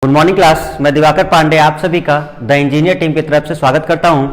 Good morning class. मैं दिवाकर पांडे आप सभी का द इंजीनियर टीम की तरफ से स्वागत करता हूं।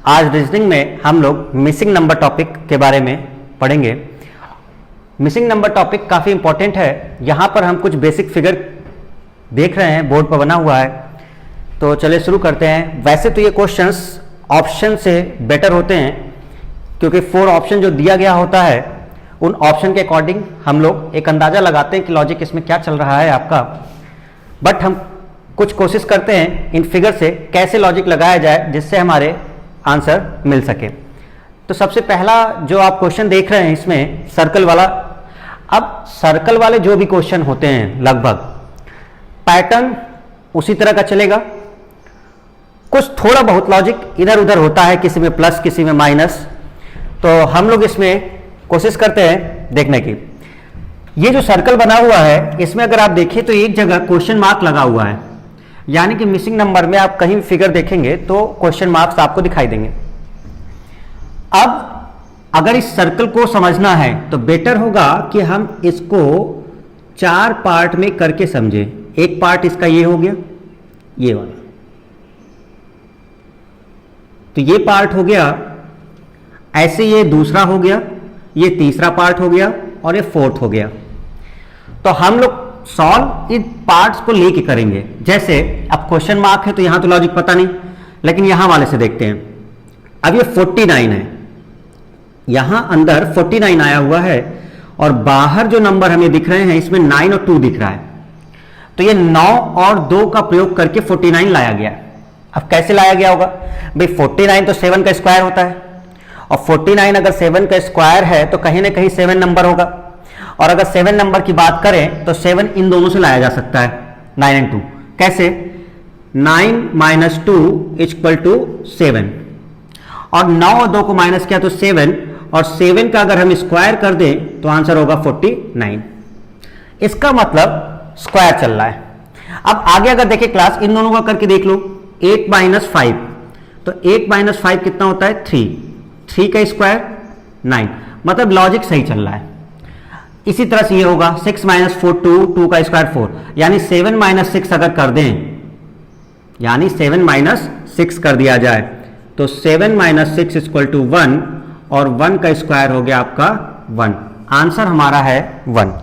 आज रीजनिंग में हम लोग मिसिंग नंबर टॉपिक के बारे में पढ़ेंगे। मिसिंग नंबर टॉपिक काफ़ी इंपॉर्टेंट है। यहाँ पर हम कुछ बेसिक फिगर देख रहे हैं, बोर्ड पर बना हुआ है। तो चलिए शुरू करते हैं। वैसे तो ये क्वेश्चंस ऑप्शन से बेटर होते हैं, क्योंकि 4 ऑप्शन जो दिया गया होता है उन ऑप्शन के अकॉर्डिंग हम लोग एक अंदाज़ा लगाते हैं कि लॉजिक इसमें क्या चल रहा है आपका। बट हम कुछ कोशिश करते हैं इन फिगर से कैसे लॉजिक लगाया जाए जिससे हमारे आंसर मिल सके। तो सबसे पहला जो आप क्वेश्चन देख रहे हैं इसमें सर्कल वाला। अब सर्कल वाले जो भी क्वेश्चन होते हैं लगभग पैटर्न उसी तरह का चलेगा। कुछ थोड़ा बहुत लॉजिक इधर उधर होता है, किसी में प्लस किसी में माइनस। तो हम लोग इसमें कोशिश करते हैं देखने की। ये जो सर्कल बना हुआ है इसमें अगर आप देखें तो एक जगह क्वेश्चन मार्क लगा हुआ है, यानी कि मिसिंग नंबर में आप कहीं फिगर देखेंगे तो क्वेश्चन मार्क्स आपको दिखाई देंगे। अब अगर इस सर्कल को समझना है तो बेटर होगा कि हम इसको 4 पार्ट में करके समझें। एक पार्ट इसका ये हो गया, ये वाला, तो ये पार्ट हो गया। ऐसे ये दूसरा हो गया, ये तीसरा पार्ट हो गया और ये 4th हो गया। तो हम लोग सॉल्व इन पार्ट्स को लेके करेंगे। जैसे अब क्वेश्चन मार्क है तो यहां तो लॉजिक पता नहीं, लेकिन यहां वाले से देखते हैं। अब ये 49 है, यहां अंदर 49 आया हुआ है और बाहर जो नंबर हमें दिख रहे हैं इसमें 9 और 2 दिख रहा है। तो ये 9 और 2 का प्रयोग करके 49 लाया गया। अब कैसे लाया गया होगा भाई? 49 तो 7 का स्क्वायर होता है, और 49 अगर 7 का स्क्वायर है तो कहीं ना कहीं 7 नंबर होगा। और अगर 7 नंबर की बात करें तो 7 इन दोनों से लाया जा सकता है, 9 और 2। कैसे? 9 - 2 = 7, और 9 और 2 को माइनस किया तो 7, और 7 का अगर हम स्क्वायर कर दें तो आंसर होगा 49। इसका मतलब स्क्वायर चल रहा है। अब आगे अगर देखें क्लास, इन दोनों का करके देख लो। 8 - 5, तो 8 - 5 कितना होता है? 3 का स्क्वायर 9, मतलब लॉजिक सही चल रहा है। इसी तरह से ये होगा 6 - 4 2 का स्क्वायर 4, यानी 7 - 6 अगर कर दें, यानी 7 - 6 कर दिया जाए तो 7 - 6 = 1, और 1 का स्क्वायर हो गया आपका 1। आंसर हमारा है 1।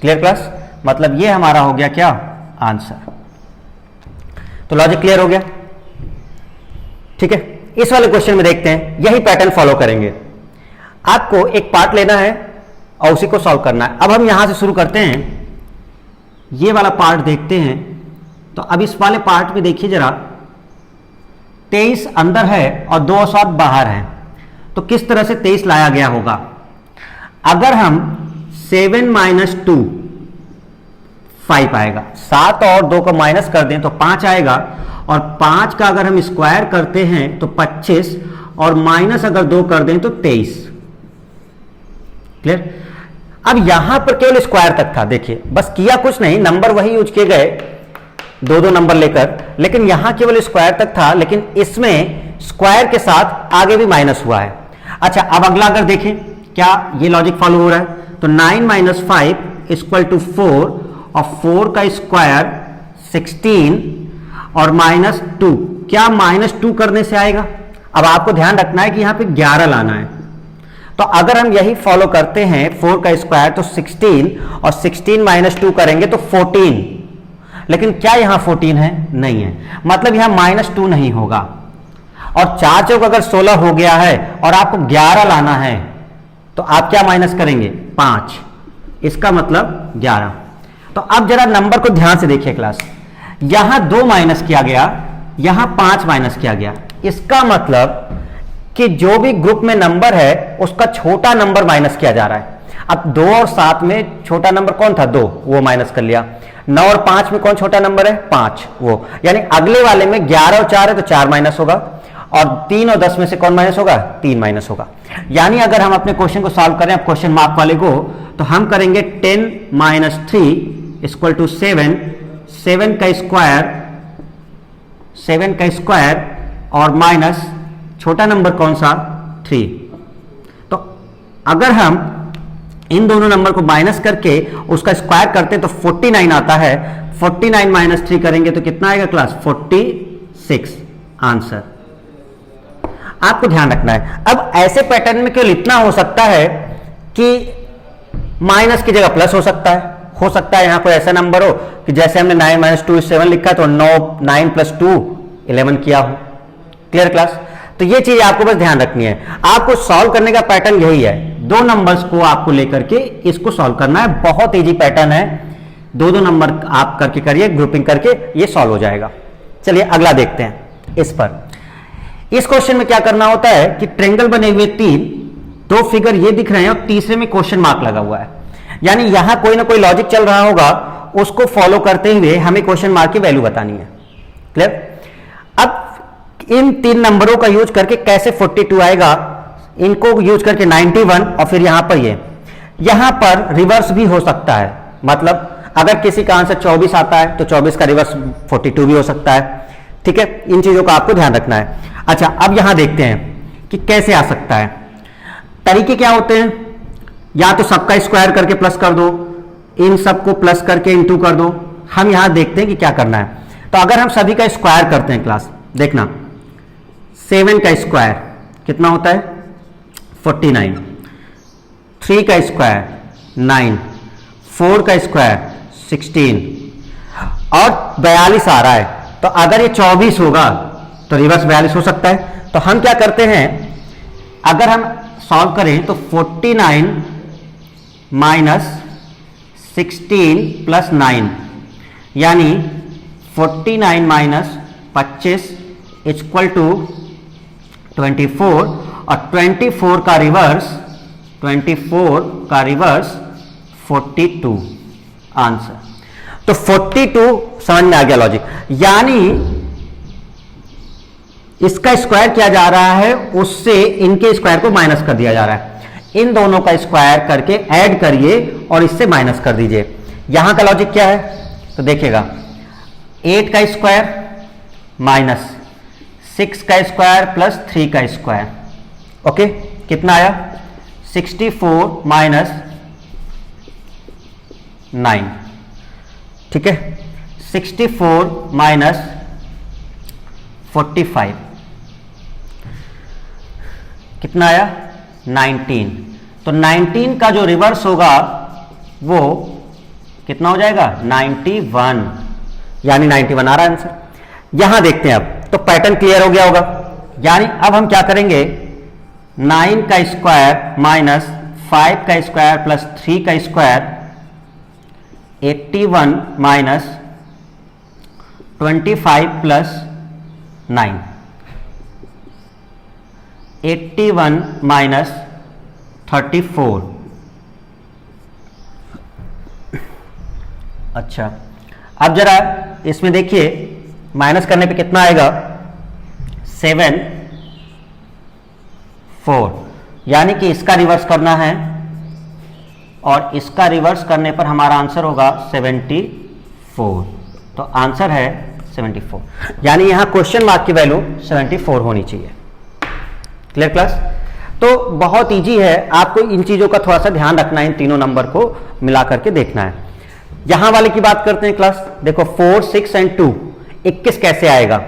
Clear class? मतलब ये हमारा हो गया क्या? आंसर। तो लॉजिक क्लियर हो गया। ठीक है, इस वाले क्वेश्चन में देखते हैं, यही पैटर्न फॉलो करेंगे। आपको एक पार्ट लेना है और उसी को सॉल्व करना है। अब हम यहां से शुरू करते हैं, ये वाला पार्ट देखते हैं। तो अब इस वाले पार्ट में देखिए जरा, 23 अंदर है और 2 और 7 बाहर है। तो किस तरह से 23 लाया गया होगा? अगर हम 7 - 2 5 आएगा, 7 और 2 को माइनस कर दें तो 5 आएगा, और 5 का अगर हम स्क्वायर करते हैं तो 25, और माइनस अगर 2 कर दें तो 23। क्लियर? अब यहां पर केवल स्क्वायर तक था, देखिए बस किया कुछ नहीं, नंबर वही यूज किए गए 2 नंबर लेकर, लेकिन यहां केवल स्क्वायर तक था, लेकिन इसमें स्क्वायर के साथ आगे भी माइनस हुआ है। अच्छा, अब अगला अगर देखें, क्या ये लॉजिक फॉलो हो रहा है? तो 9 - 5 = 4, और 4 का स्क्वायर 16, और -2, क्या -2 करने से आएगा? अब आपको ध्यान रखना है कि यहां पे 11 लाना है। तो अगर हम यही फॉलो करते हैं, 4 का स्क्वायर तो 16, और 16 - 2 करेंगे तो 14। लेकिन क्या यहां 14 है? नहीं है, मतलब यहां -2 नहीं होगा। और 4 चौक अगर 16 हो गया है और आपको 11 लाना है तो आप क्या माइनस करेंगे? 5। इसका मतलब 11। तो अब जरा नंबर को ध्यान से देखिए क्लास, यहां 2 माइनस किया गया, यहां 5 माइनस किया गया। इसका मतलब कि जो भी ग्रुप में नंबर है उसका छोटा नंबर माइनस किया जा रहा है। अब 2 और 7 में छोटा नंबर कौन था? 2, वो माइनस कर लिया। 9 और 5 में कौन छोटा नंबर है? 5, वो। यानी अगले वाले में 11 और 4 है तो 4 माइनस होगा, और 3 और 10 में से कौन माइनस होगा? 3 माइनस होगा। यानी अगर हम अपने क्वेश्चन को सॉल्व करें, क्वेश्चन मार्क वाले को, तो हम करेंगे 10 - 3 = 7, 7 का स्क्वायर और माइनस छोटा नंबर कौन सा? 3। तो अगर हम इन दोनों नंबर को माइनस करके उसका स्क्वायर करते हैं तो 49 आता है। 49 माइनस 3 करेंगे तो कितना आएगा क्लास? 46 आंसर। आपको ध्यान रखना है। अब ऐसे पैटर्न में केवल इतना हो सकता है कि माइनस की जगह प्लस हो सकता है यहां कोई ऐसा नंबर हो कि जैसे हमने 9 माइनस 2 7 लिखा है तो 9 प्लस 2 11 किया हो। Clear class? तो ये चीज आपको बस ध्यान रखनी है। आपको सॉल्व करने का पैटर्न यही है, दो नंबर्स को आपको लेकर के इसको सॉल्व करना है। बहुत इजी पैटर्न है, दो नंबर आप करके करिए, ग्रुपिंग करके ये सॉल्व हो जाएगा। चलिए अगला देखते हैं। इस पर इस क्वेश्चन में क्या करना होता है कि ट्रायंगल बने हुए तीन, दो फिगर ये दिख रहे हैं और तीसरे में क्वेश्चन मार्क लगा हुआ है, यानी यहां कोई ना कोई लॉजिक चल रहा होगा, उसको फॉलो करते हुए हमें क्वेश्चन मार्क की वैल्यू बतानी है। क्लियर? अब इन तीन नंबरों का यूज करके कैसे 42 आएगा, इनको यूज करके 91 और फिर यहां पर यहां पर रिवर्स भी हो सकता है। मतलब अगर किसी का आंसर 24 आता है तो 24 का रिवर्स 42 भी हो सकता है। ठीक है, इन चीजों का आपको ध्यान रखना है। अच्छा, अब यहां देखते हैं कि कैसे आ सकता है। तरीके क्या होते हैं? या तो सबका स्क्वायर करके प्लस कर दो, इन सबको प्लस करके इनटू कर दो। हम यहां देखते हैं कि क्या करना है। तो अगर हम सभी का स्क्वायर करते हैं क्लास, देखना 7 का स्क्वायर कितना होता है? 49। 3 का स्क्वायर 9, 4 का स्क्वायर 16 और 42 आ रहा है। तो अगर ये 24 होगा तो रिवर्स 42 हो सकता है। तो हम क्या करते हैं, अगर हम सॉल्व करें तो 49 माइनस 16 प्लस 9, यानी 49 माइनस 25 इक्वल टू 24 और 24 का रिवर्स 42 आंसर। तो 42 समझ में आ गया लॉजिक, यानी इसका स्क्वायर किया जा रहा है, उससे इनके स्क्वायर को माइनस कर दिया जा रहा है। इन दोनों का स्क्वायर करके ऐड करिए और इससे माइनस कर दीजिए। यहां का लॉजिक क्या है तो देखिएगा, 8 का स्क्वायर माइनस 6 का स्क्वायर प्लस 3 का स्क्वायर। ओके, कितना आया? 64 माइनस 9। ठीक है, 64 माइनस 45 कितना आया? 19। तो 19 का जो रिवर्स होगा वो कितना हो जाएगा? 91, यानी 91 आ रहा है आंसर। यहां देखते हैं अब, तो पैटर्न क्लियर हो गया होगा। यानी अब हम क्या करेंगे, 9 का स्क्वायर माइनस 5 का स्क्वायर प्लस 3 का स्क्वायर 81 माइनस 25 प्लस 9, 81 माइनस 34। अच्छा, अब जरा इसमें देखिए माइनस करने पे कितना आएगा? 7 4, यानी कि इसका रिवर्स करना है और इसका रिवर्स करने पर हमारा आंसर होगा 74। तो आंसर है 74, यानी यहां क्वेश्चन मार्क की वैल्यू 74 होनी चाहिए। Clear class? तो बहुत इजी है, आपको इन चीजों का थोड़ा सा ध्यान रखना है, इन तीनों नंबर को मिला करके देखना है। यहां वाले की बात करते हैं क्लास। देखो 4 6 एंड 2 21 कैसे आएगा?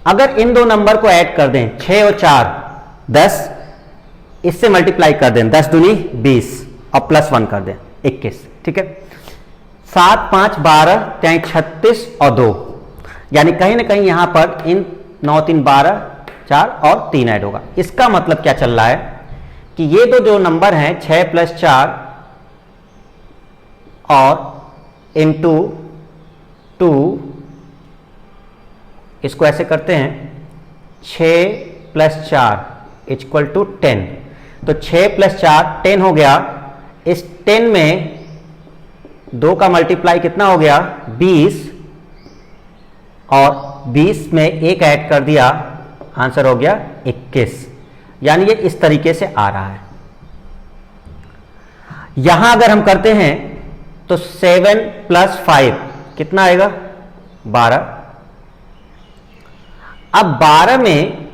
अगर इन दो नंबर को ऐड कर दें, 6 और 4 10, इससे मल्टीप्लाई कर दें, 10 दूनी 20 और प्लस 1 कर दें 21। ठीक है, 7 5 12 3 36 और 2, यानी कहीं ना कहीं यहां पर इन 9 3 12 4 और 3 ऐड होगा। इसका मतलब क्या चल रहा है कि ये दो जो नंबर हैं 6 प्लस 4 और इंटू 2, इसको ऐसे करते हैं 6 प्लस 4 इक्वल टू 10। तो 6 प्लस 4 10 हो गया। इस 10 में 2 का मल्टीप्लाई कितना हो गया? 20, और 20 में 1 ऐड कर दिया, आंसर हो गया 21। यानी ये इस तरीके से आ रहा है। यहां अगर हम करते हैं तो 7 प्लस 5 कितना आएगा? 12। अब 12 में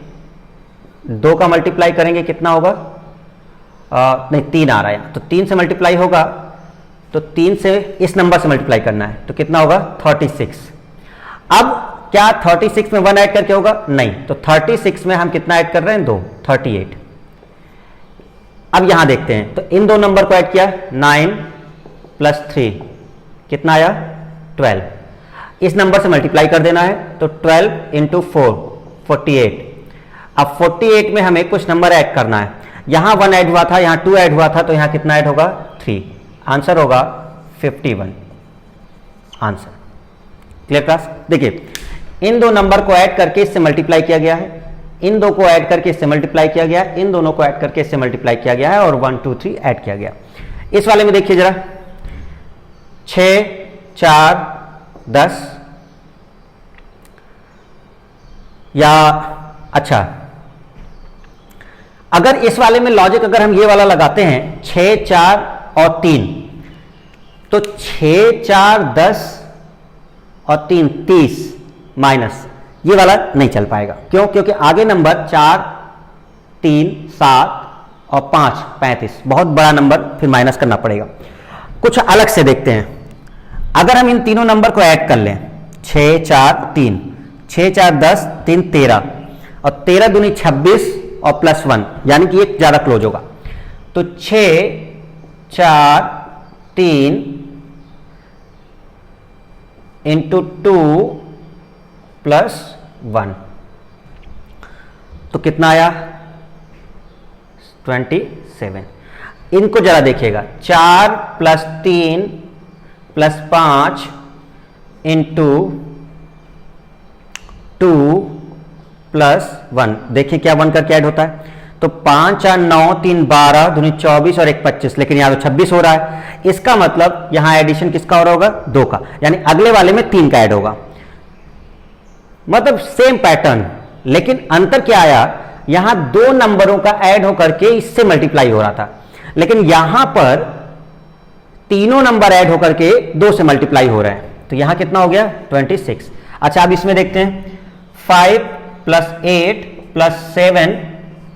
2 का मल्टीप्लाई करेंगे कितना होगा? नहीं 3 आ रहा है, तो 3 से मल्टीप्लाई होगा, तो 3 से इस नंबर से मल्टीप्लाई करना है, तो कितना होगा 36। अब क्या 36 में 1 ऐड करके होगा? नहीं, तो 36 में हम कितना ऐड कर रहे हैं? 2, 38। अब यहां देखते हैं, तो इन दो नंबर को ऐड किया, 9 + 3 कितना आया? 12। इस नंबर से मल्टीप्लाई कर देना है, तो 12 × 4 48। अब 48 में हमें कुछ नंबर ऐड करना है, यहां 1 ऐड हुआ था, यहां 2 ऐड हुआ था, तो यहां कितना ऐड होगा? 3। आंसर होगा 51 आंसर। Clear class? देखिए इन दो नंबर को ऐड करके इससे मल्टीप्लाई किया गया है, इन दो को ऐड करके इससे मल्टीप्लाई किया गया है, इन दोनों को ऐड करके इससे मल्टीप्लाई किया गया है, और 1 2 3 ऐड किया गया। इस वाले में देखिए जरा, 6 4 10 या अच्छा, अगर इस वाले में लॉजिक अगर हम ये वाला लगाते हैं 6 4 और 3, तो 6 4 10 और 3 30 माइनस, ये वाला नहीं चल पाएगा। क्यों? क्योंकि आगे नंबर 4 3 7 और 5 35, बहुत बड़ा नंबर, फिर माइनस करना पड़ेगा। कुछ अलग से देखते हैं, अगर हम इन तीनों नंबर को ऐड कर लें, 6 4 3, 6 4 10 3 13 और 13 दूनी 26 और +1, यानी कि ये ज्यादा क्लोज होगा, तो 6 4 3 × 2 + 1, तो कितना आया? 27। इनको जरा देखिएगा, 4 + 3 + 5 × 2 + 1, देखिए क्या 1 करके ऐड होता है, तो 5 4 9 3 12 दूनी 24 और 1 25, लेकिन यहां तो 26 हो रहा है। इसका मतलब यहां एडिशन किसका हो रहा होगा? 2 का, यानी अगले वाले में 3 का ऐड होगा। मतलब सेम पैटर्न, लेकिन अंतर क्या आया, यहां 2 नंबरों का ऐड होकर के इससे मल्टीप्लाई हो रहा था, लेकिन यहां पर तीनों नंबर ऐड होकर के 2 से मल्टीप्लाई हो रहे हैं, तो यहां कितना हो गया? 26। अच्छा अब इसमें देखते हैं, 5 + 8 + 7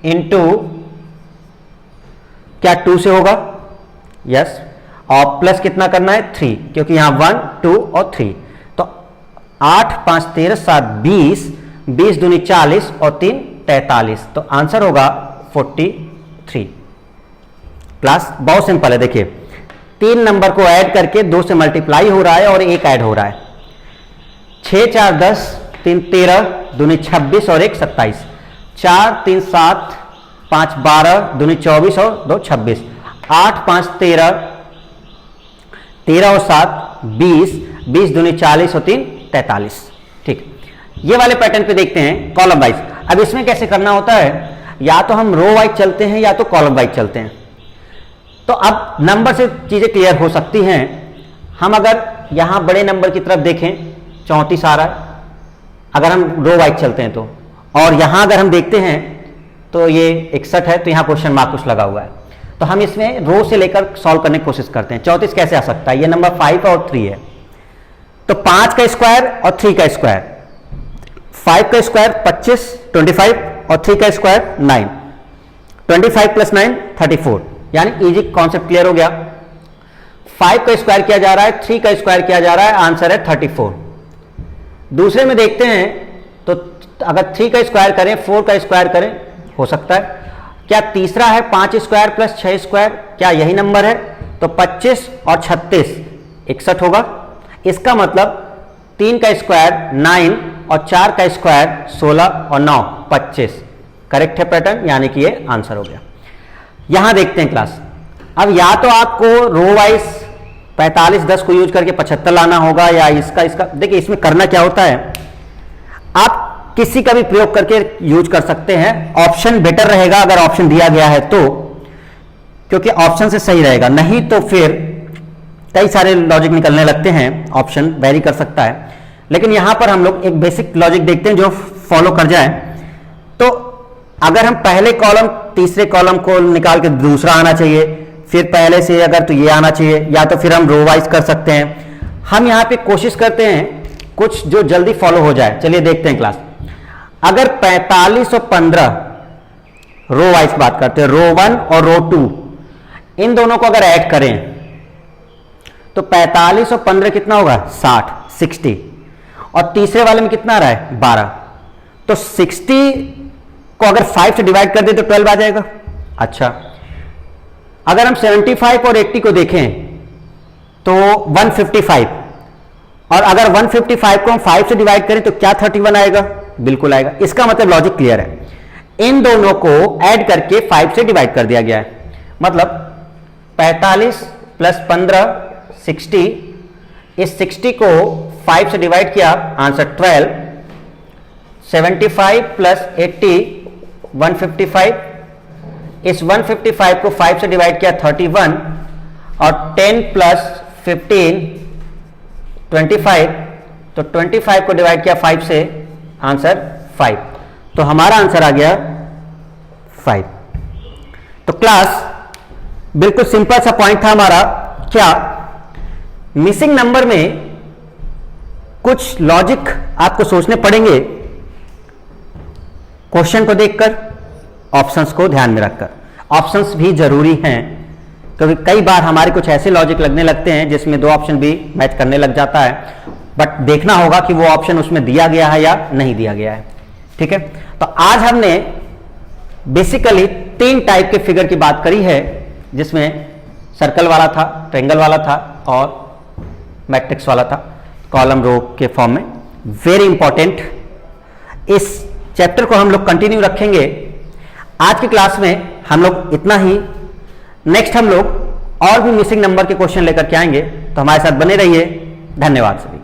× क्या 2 से होगा? यस, और प्लस कितना करना है? 3, क्योंकि यहां 1 2 और 3, तो 8 5 13 7 20, 20 दूनी 40 और 3 43, तो आंसर होगा 43। क्लास बहुत सिंपल है, देखिए 3 नंबर को ऐड करके 2 से मल्टीप्लाई हो रहा है और 1 ऐड हो रहा है। 6 4 10 3 13 दूनी 26 और 1 27, 4 3 7 5 12 दूनी 24 और 2 26, 8 5 13 13 और 7 20, 20 दूनी 40 और 3 43। ठीक, ये वाले पैटर्न पे देखते हैं कॉलम वाइज। अब इसमें कैसे करना होता है, या तो हम रो वाइज चलते हैं या तो कॉलम वाइज चलते हैं। तो अब नंबर से चीजें क्लियर हो सकती हैं। हम अगर यहां बड़े नंबर की तरफ देखें, 34 आ रहा है अगर हम रो वाइज चलते हैं तो, और यहां अगर हम देखते हैं तो ये 61 है, तो यहां क्वेश्चन मार्क कुछ लगा हुआ है, तो हम इसमें रो से लेकर सॉल्व करने की कोशिश करते हैं। 34 कैसे आ सकता है? ये नंबर 5 और 3 है, तो 5 का स्क्वायर और 3 का स्क्वायर, 5 का स्क्वायर 25 25 और 3 का स्क्वायर 9, 25 + 9 34, यानी इजी कॉन्सेप्ट क्लियर हो गया। 5 का स्क्वायर किया जा रहा है, 3 का स्क्वायर किया जा रहा है, आंसर है 34। दूसरे में देखते हैं, तो अगर 3 का स्क्वायर करें 4 का स्क्वायर करें, हो सकता है। क्या तीसरा है 5 स्क्वायर + 6 स्क्वायर, क्या यही नंबर है? तो 25 और 36 61 होगा। इसका मतलब 3 का स्क्वायर 9 और 4 का स्क्वायर 16 और 9 25, करेक्ट है पैटर्न, यानी कि ये आंसर हो गया। यहां देखते हैं क्लास, अब या तो आपको रो वाइज 45 10 को यूज करके 75 लाना होगा, या इसका देखिए इसमें करना क्या होता है, आप किसी का भी प्रयोग करके यूज कर सकते हैं। ऑप्शन बेटर रहेगा अगर ऑप्शन दिया गया है तो, क्योंकि ऑप्शन से सही रहेगा, नहीं तो फिर कई सारे लॉजिक निकलने लगते हैं, ऑप्शन वेरी कर सकता है। लेकिन यहां पर हम लोग एक बेसिक लॉजिक देखते हैं जो फॉलो कर जाए। तो अगर हम पहले कॉलम तीसरे कॉलम को निकाल के दूसरा आना चाहिए, फिर पहले से अगर तो ये आना चाहिए, या तो फिर हम रो वाइज कर सकते हैं। हम यहां पे कोशिश करते हैं कुछ जो जल्दी फॉलो हो जाए। चलिए देखते हैं क्लास, अगर 45 और 15 रो वाइज बात करते हैं, रो 1 और रो 2 इन दोनों को अगर ऐड करें तो 45 और 15 कितना होगा 60, और तीसरे वाले में कितना आ रहा है 12। तो 60 को अगर 5 से डिवाइड कर दे तो 12 आ जाएगा। अच्छा, अगर हम 75 और 80 को देखें तो 155, और अगर 155 को हम 5 से डिवाइड करें तो क्या 31 आएगा, बिल्कुल आएगा। इसका मतलब लॉजिक क्लियर है, इन दोनों को ऐड करके 5 से डिवाइड कर दिया गया है। मतलब 45 प्लस 15 60, इस 60 को 5 से डिवाइड किया, आंसर 12। 75 प्लस 80 155, इस 155 को 5 से डिवाइड किया 31, और 10 प्लस 15 25, तो 25 को डिवाइड किया 5 से, आंसर 5। तो हमारा आंसर आ गया 5। तो क्लास बिल्कुल सिंपल सा पॉइंट था हमारा, क्या मिसिंग नंबर में कुछ लॉजिक आपको सोचने पड़ेंगे क्वेश्चन को देखकर, ऑप्शंस को ध्यान में रखकर। ऑप्शंस भी जरूरी हैं, क्योंकि कई बार हमारे कुछ ऐसे लॉजिक लगने लगते हैं जिसमें 2 ऑप्शन भी मैच करने लग जाता है, बट देखना होगा कि वो ऑप्शन उसमें दिया गया है या नहीं दिया गया है। ठीक है, तो आज हमने बेसिकली 3 टाइप के फिगर की बात करी है, जिसमें सर्कल वाला था, ट्रायंगल वाला था और मैट्रिक्स वाला था, कॉलम रो के फॉर्म में। वेरी इंपॉर्टेंट, इस चैप्टर को हम लोग कंटिन्यू रखेंगे। आज की क्लास में हम लोग इतना ही। नेक्स्ट हम लोग और भी मिसिंग नंबर के क्वेश्चन लेकर के आएंगे, तो हमारे साथ बने रहिए। धन्यवाद सभी।